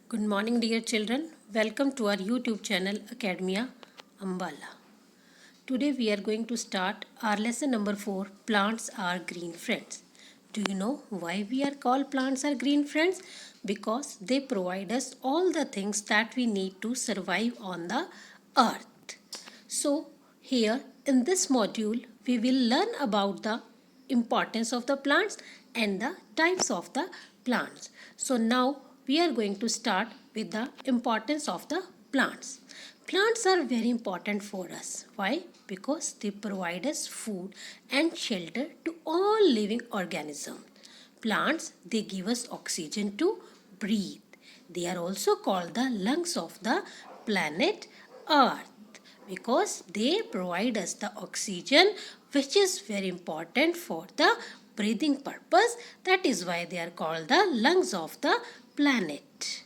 Good morning, dear children. Welcome to our YouTube channel Academia Ambala. Today we are going to start our lesson number 4, Plants are Green Friends. Do you know why we are called plants are green friends? Because they provide us all the things that we need to survive on the earth. So here in this module we will learn about the importance of the plants and the types of the plants. So now we are going to start with the importance of the plants. Plants are very important for us. Why? Because they provide us food and shelter to all living organisms. Plants, they give us oxygen to breathe. They are also called the lungs of the planet Earth because they provide us the oxygen which is very important for the breathing purpose. That is why they are called the lungs of the planet.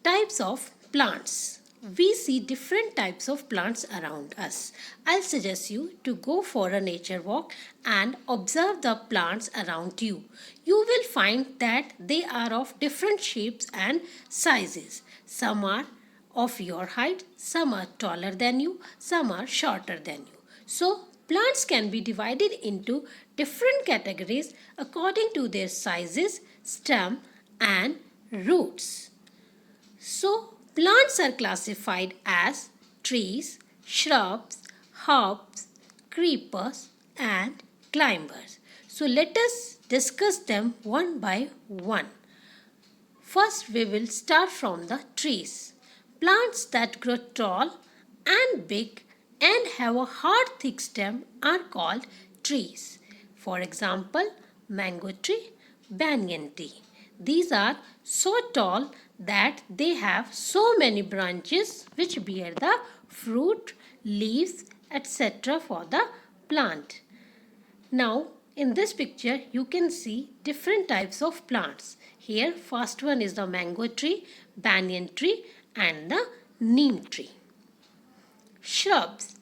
Types of plants. We see different types of plants around us. I'll suggest you to go for a nature walk and observe the plants around you. You will find that they are of different shapes and sizes. Some are of your height, some are taller than you, some are shorter than you. So, plants can be divided into different categories according to their sizes, stem and roots. So, plants are classified as trees, shrubs, herbs, creepers and climbers. So, let us discuss them one by one. First, we will start from the trees. Plants that grow tall and big and have a hard thick stem are called trees. For example, mango tree, banyan tree. These are so tall that they have so many branches which bear the fruit, leaves, etc. for the plant. Now, in this picture, you can see different types of plants. Here, first one is the mango tree, banyan tree and the neem tree. Shrubs,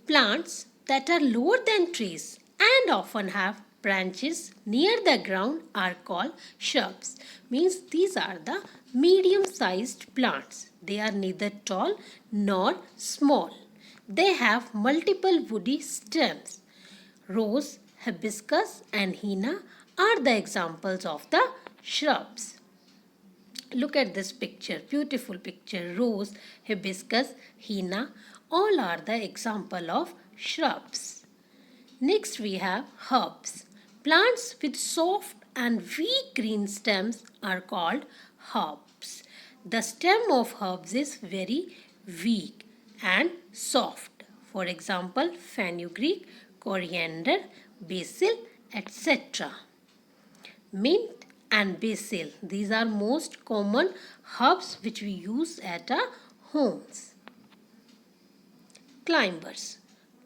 plants that are lower than trees and often have branches near the ground are called shrubs. Means these are the medium-sized plants. They are neither tall nor small. They have multiple woody stems. Rose, hibiscus and henna are the examples of the shrubs. Look at this picture, beautiful picture. Rose, hibiscus, henna, all are the example of shrubs. Next we have herbs. Plants with soft and weak green stems are called herbs. The stem of herbs is very weak and soft. For example, fenugreek, coriander, basil, etc. Mint and basil. These are most common herbs which we use at our homes. Climbers.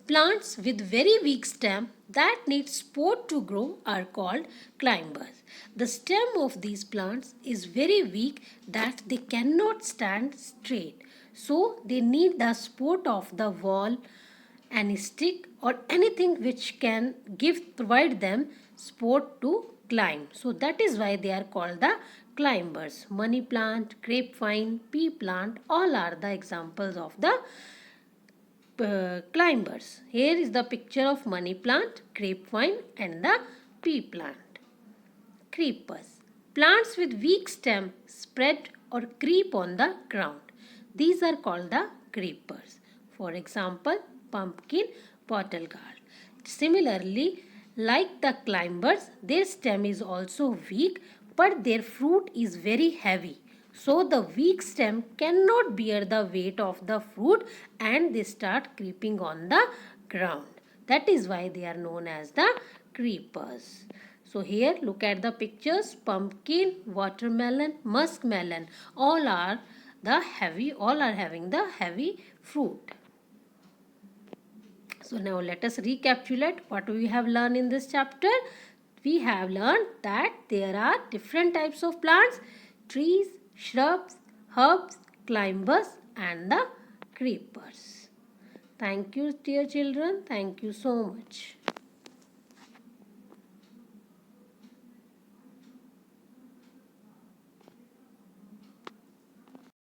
Plants with very weak stem that need support to grow are called climbers. The stem of these plants is very weak that they cannot stand straight. So they need the support of the wall, any stick or anything which can provide them support to climb. So that is why they are called the climbers. Money plant, grapevine, pea plant all are the examples of the climbers. Here is the picture of money plant, grapevine and the pea plant. Creepers. Plants with weak stem spread or creep on the ground. These are called the creepers. For example, pumpkin, bottle gourd. Similarly, like the climbers, their stem is also weak but their fruit is very heavy. So the weak stem cannot bear the weight of the fruit and they start creeping on the ground. That is why they are known as the creepers. So here look at the pictures, pumpkin, watermelon, muskmelon, all are having the heavy fruit. So now let us recapitulate what we have learned in this chapter. We have learned that there are different types of plants, trees, shrubs, herbs, climbers and the creepers. Thank you dear children. Thank you so much.